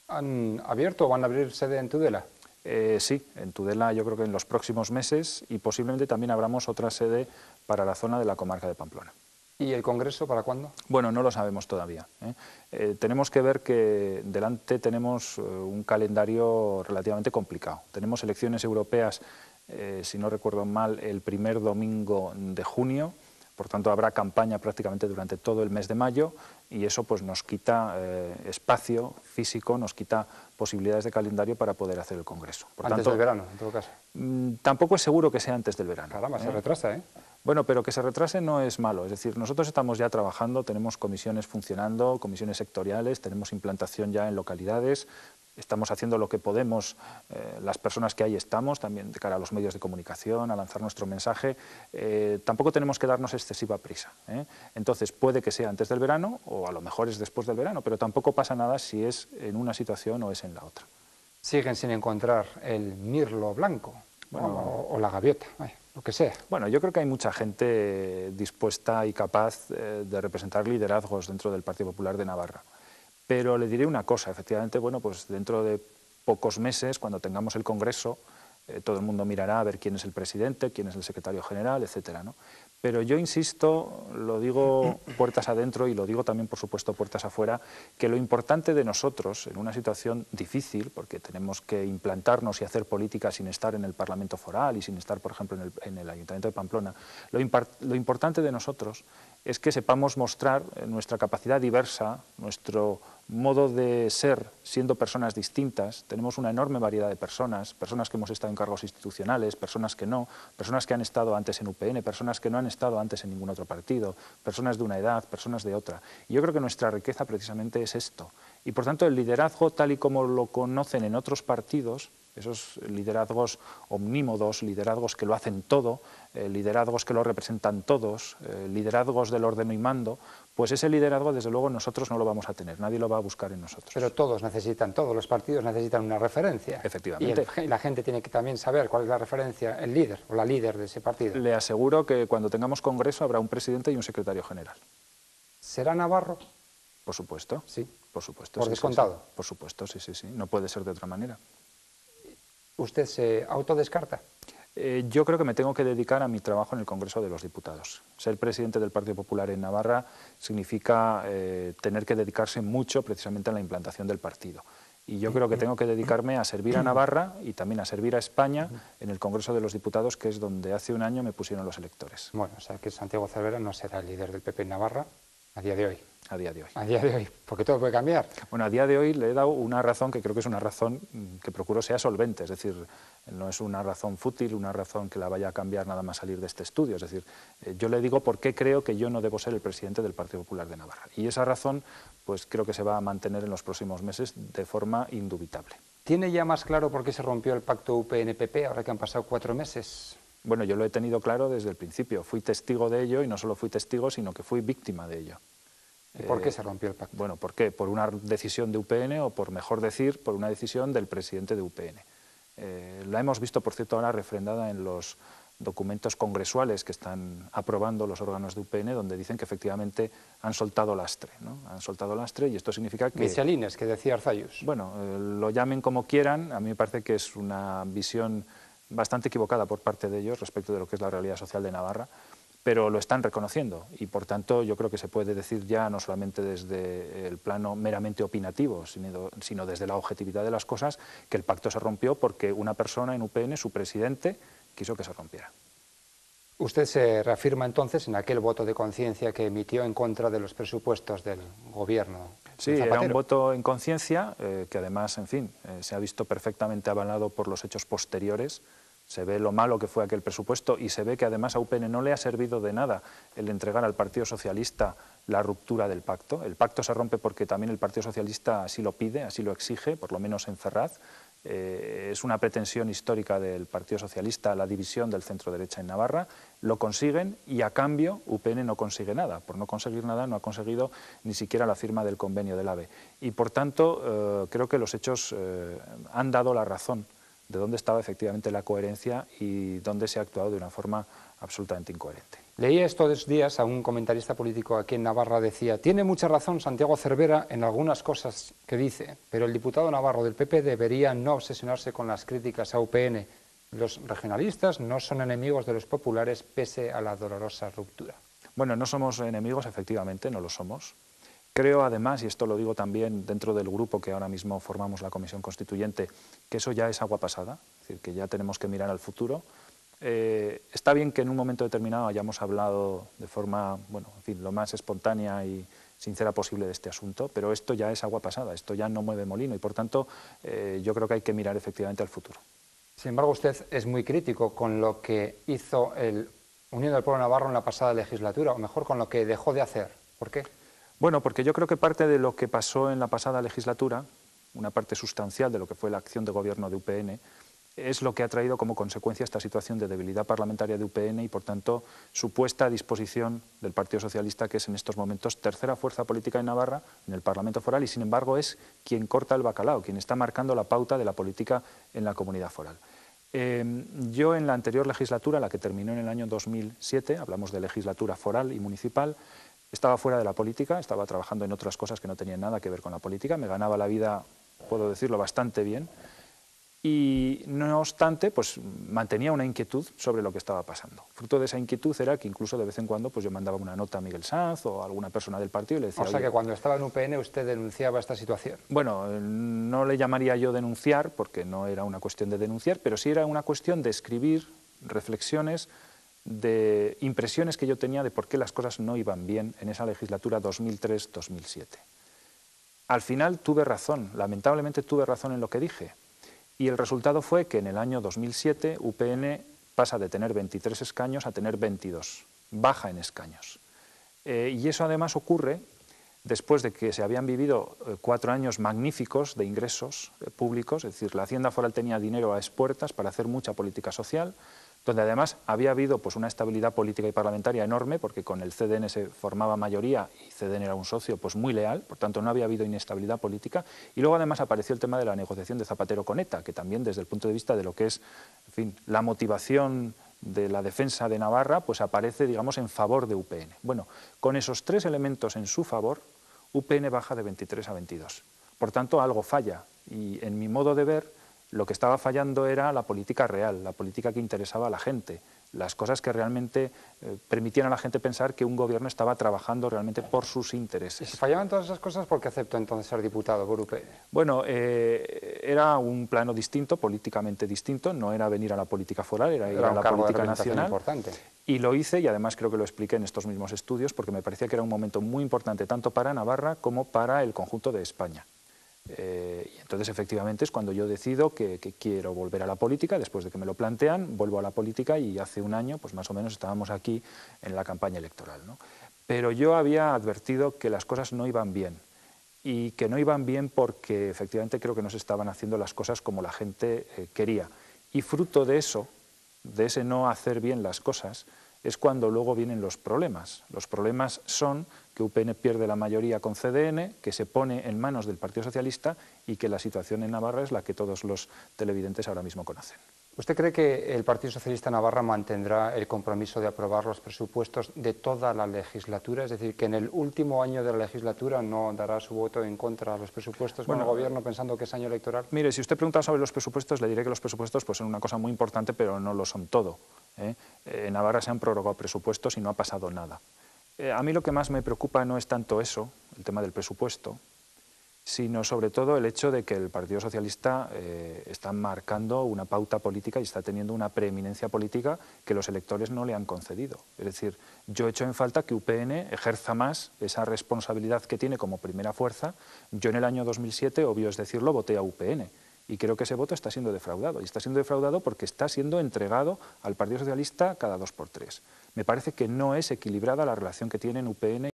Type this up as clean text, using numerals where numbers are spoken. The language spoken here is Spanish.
¿Han abierto o van a abrir sede en Tudela? Sí, en Tudela yo creo que en los próximos meses y posiblemente también abramos otra sede para la zona de la comarca de Pamplona. ¿Y el Congreso para cuándo? Bueno, no lo sabemos todavía. Tenemos que ver que delante tenemos un calendario relativamente complicado. Tenemos elecciones europeas, si no recuerdo mal, el primer domingo de junio. Por tanto, habrá campaña prácticamente durante todo el mes de mayo y eso pues, nos quita espacio físico, nos quita posibilidades de calendario para poder hacer el Congreso. Por Antes tanto, del verano, en todo caso. Tampoco es seguro que sea antes del verano. Caramba, se retrasa, ¿eh? Bueno, pero que se retrase no es malo. Es decir, nosotros estamos ya trabajando, tenemos comisiones funcionando, comisiones sectoriales, tenemos implantación ya en localidades. Estamos haciendo lo que podemos, las personas que ahí estamos, también de cara a los medios de comunicación, a lanzar nuestro mensaje. Tampoco tenemos que darnos excesiva prisa. Entonces, puede que sea antes del verano o a lo mejor es después del verano, pero tampoco pasa nada si es en una situación o es en la otra. Siguen sin encontrar el mirlo blanco, Bueno, o la gaviota, lo que sea. Bueno, yo creo que hay mucha gente dispuesta y capaz de representar liderazgos dentro del Partido Popular de Navarra. Pero le diré una cosa, efectivamente, bueno, pues dentro de pocos meses, cuando tengamos el Congreso, todo el mundo mirará a ver quién es el presidente, quién es el secretario general, etcétera, ¿no? Pero yo insisto, lo digo puertas adentro y lo digo también, por supuesto, puertas afuera, que lo importante de nosotros, en una situación difícil, porque tenemos que implantarnos y hacer política sin estar en el Parlamento foral y sin estar, por ejemplo, en el Ayuntamiento de Pamplona, lo importante de nosotros es que sepamos mostrar nuestra capacidad diversa, nuestro modo de ser siendo personas distintas. Tenemos una enorme variedad de personas, personas que hemos estado en cargos institucionales, personas que no, personas que han estado antes en UPN, personas que no han estado antes en ningún otro partido, personas de una edad, personas de otra. Y yo creo que nuestra riqueza precisamente es esto. Y por tanto el liderazgo tal y como lo conocen en otros partidos, esos liderazgos omnímodos, liderazgos que lo hacen todo, liderazgos que lo representan todos, liderazgos del orden y mando, pues ese liderazgo desde luego nosotros no lo vamos a tener, nadie lo va a buscar en nosotros. Pero todos los partidos necesitan una referencia. Efectivamente. Y la gente tiene que también saber cuál es la referencia, el líder o la líder de ese partido. Le aseguro que cuando tengamos congreso habrá un presidente y un secretario general. ¿Será Navarro? Por supuesto. Sí. Por supuesto. ¿Por descontado? Sí. Por supuesto, sí. No puede ser de otra manera. ¿Usted se autodescarta? Yo creo que me tengo que dedicar a mi trabajo en el Congreso de los Diputados. Ser presidente del Partido Popular en Navarra significa tener que dedicarse mucho precisamente a la implantación del partido. Y yo creo que tengo que dedicarme a servir a Navarra y también a servir a España en el Congreso de los Diputados, que es donde hace un año me pusieron los electores. Bueno, o sea que Santiago Cervera no será el líder del PP en Navarra a día de hoy. A día de hoy. A día de hoy, porque todo puede cambiar. Bueno, a día de hoy le he dado una razón que creo que es una razón que procuro sea solvente, es decir, no es una razón fútil, una razón que la vaya a cambiar nada más salir de este estudio, es decir, yo le digo por qué creo que yo no debo ser el presidente del Partido Popular de Navarra. Y esa razón, pues creo que se va a mantener en los próximos meses de forma indubitable. ¿Tiene ya más claro por qué se rompió el pacto UPN-PP ahora que han pasado 4 meses? Bueno, yo lo he tenido claro desde el principio, fui testigo de ello y no solo fui testigo, sino que fui víctima de ello. ¿Y por qué se rompió el pacto? Bueno, ¿por qué? ¿Por una decisión de UPN o, por mejor decir, por una decisión del presidente de UPN? La hemos visto, por cierto, ahora refrendada en los documentos congresuales que están aprobando los órganos de UPN, donde dicen que efectivamente han soltado lastre, ¿no? Han soltado lastre y esto significa que... Michelines, que decía Arzayus. Bueno, lo llamen como quieran, a mí me parece que es una visión bastante equivocada por parte de ellos respecto de lo que es la realidad social de Navarra, pero lo están reconociendo y por tanto yo creo que se puede decir ya no solamente desde el plano meramente opinativo, sino desde la objetividad de las cosas, que el pacto se rompió porque una persona en UPN, su presidente, quiso que se rompiera. Usted se reafirma entonces en aquel voto de conciencia que emitió en contra de los presupuestos del gobierno. Sí, era un voto en conciencia que además, en fin, se ha visto perfectamente avalado por los hechos posteriores. Se ve lo malo que fue aquel presupuesto y se ve que además a UPN no le ha servido de nada el entregar al Partido Socialista la ruptura del pacto. El pacto se rompe porque también el Partido Socialista así lo pide, así lo exige, por lo menos en Ferraz. Es una pretensión histórica del Partido Socialista la división del centro-derecha en Navarra. Lo consiguen y a cambio UPN no consigue nada. Por no conseguir nada no ha conseguido ni siquiera la firma del convenio del AVE. Y por tanto creo que los hechos han dado la razón de dónde estaba efectivamente la coherencia y dónde se ha actuado de una forma absolutamente incoherente. Leí estos días a un comentarista político aquí en Navarra, decía: tiene mucha razón Santiago Cervera en algunas cosas que dice, pero el diputado navarro del PP debería no obsesionarse con las críticas a UPN. Los regionalistas no son enemigos de los populares pese a la dolorosa ruptura. Bueno, no somos enemigos, efectivamente, no lo somos. Creo además, y esto lo digo también dentro del grupo que ahora mismo formamos la Comisión Constituyente, que eso ya es agua pasada, es decir, que ya tenemos que mirar al futuro. Está bien que en un momento determinado hayamos hablado de forma, bueno, en fin, lo más espontánea y sincera posible de este asunto, pero esto ya es agua pasada, esto ya no mueve molino y por tanto yo creo que hay que mirar efectivamente al futuro. Sin embargo, usted es muy crítico con lo que hizo el Unión del Pueblo Navarro en la pasada legislatura, o mejor, con lo que dejó de hacer. ¿Por qué? Bueno, porque yo creo que parte de lo que pasó en la pasada legislatura, una parte sustancial de lo que fue la acción de gobierno de UPN, es lo que ha traído como consecuencia esta situación de debilidad parlamentaria de UPN y, por tanto, su puesta a disposición del Partido Socialista, que es en estos momentos tercera fuerza política en Navarra, en el Parlamento Foral, y sin embargo es quien corta el bacalao, quien está marcando la pauta de la política en la comunidad foral. Yo en la anterior legislatura, la que terminó en el año 2007, hablamos de legislatura foral y municipal, estaba fuera de la política, estaba trabajando en otras cosas que no tenían nada que ver con la política, me ganaba la vida, puedo decirlo, bastante bien, y no obstante, pues mantenía una inquietud sobre lo que estaba pasando. Fruto de esa inquietud era que incluso de vez en cuando pues yo mandaba una nota a Miguel Sanz o a alguna persona del partido y le decía... O sea que cuando estaba en UPN usted denunciaba esta situación. Bueno, no le llamaría yo denunciar, porque no era una cuestión de denunciar, pero sí era una cuestión de escribir reflexiones, de impresiones que yo tenía de por qué las cosas no iban bien en esa legislatura 2003-2007. Al final tuve razón, lamentablemente tuve razón en lo que dije. Y el resultado fue que en el año 2007 UPN pasa de tener 23 escaños a tener 22, baja en escaños. Y eso además ocurre después de que se habían vivido 4 años magníficos de ingresos públicos, es decir, la Hacienda Foral tenía dinero a expuertas para hacer mucha política social, donde además había habido pues, una estabilidad política y parlamentaria enorme, porque con el CDN se formaba mayoría y CDN era un socio pues, muy leal, por tanto no había habido inestabilidad política, y luego además apareció el tema de la negociación de Zapatero con ETA, que también desde el punto de vista de lo que es, en fin, la motivación de la defensa de Navarra, pues aparece, digamos, en favor de UPN. Bueno, con esos 3 elementos en su favor, UPN baja de 23 a 22. Por tanto, algo falla, y en mi modo de ver, lo que estaba fallando era la política real, la política que interesaba a la gente, las cosas que realmente permitían a la gente pensar que un gobierno estaba trabajando realmente por sus intereses. ¿Y si fallaban todas esas cosas, por qué aceptó entonces ser diputado por UPN? Bueno, era un plano distinto, políticamente distinto, no era venir a la política foral, era ir a la política nacional. Importante. Y lo hice, y además creo que lo expliqué en estos mismos estudios, porque me parecía que era un momento muy importante tanto para Navarra como para el conjunto de España. Y entonces efectivamente es cuando yo decido que quiero volver a la política, después de que me lo plantean, vuelvo a la política y hace un año pues más o menos estábamos aquí en la campaña electoral, ¿no? Pero yo había advertido que las cosas no iban bien y que no iban bien porque efectivamente creo que no se estaban haciendo las cosas como la gente quería, y fruto de eso, de ese no hacer bien las cosas, es cuando luego vienen los problemas. Los problemas son que UPN pierde la mayoría con CDN, que se pone en manos del Partido Socialista y que la situación en Navarra es la que todos los televidentes ahora mismo conocen. ¿Usted cree que el Partido Socialista Navarra mantendrá el compromiso de aprobar los presupuestos de toda la legislatura? Es decir, que en el último año de la legislatura no dará su voto en contra de los presupuestos con el gobierno pensando que es año electoral. Mire, si usted pregunta sobre los presupuestos, le diré que los presupuestos pues, son una cosa muy importante, pero no lo son todo. En Navarra se han prorrogado presupuestos y no ha pasado nada. A mí lo que más me preocupa no es tanto eso, el tema del presupuesto, sino sobre todo el hecho de que el Partido Socialista está marcando una pauta política y está teniendo una preeminencia política que los electores no le han concedido. Es decir, yo echo en falta que UPN ejerza más esa responsabilidad que tiene como primera fuerza. Yo en el año 2007, obvio es decirlo, voté a UPN. Y creo que ese voto está siendo defraudado. Y está siendo defraudado porque está siendo entregado al Partido Socialista cada 2 por 3. Me parece que no es equilibrada la relación que tienen UPN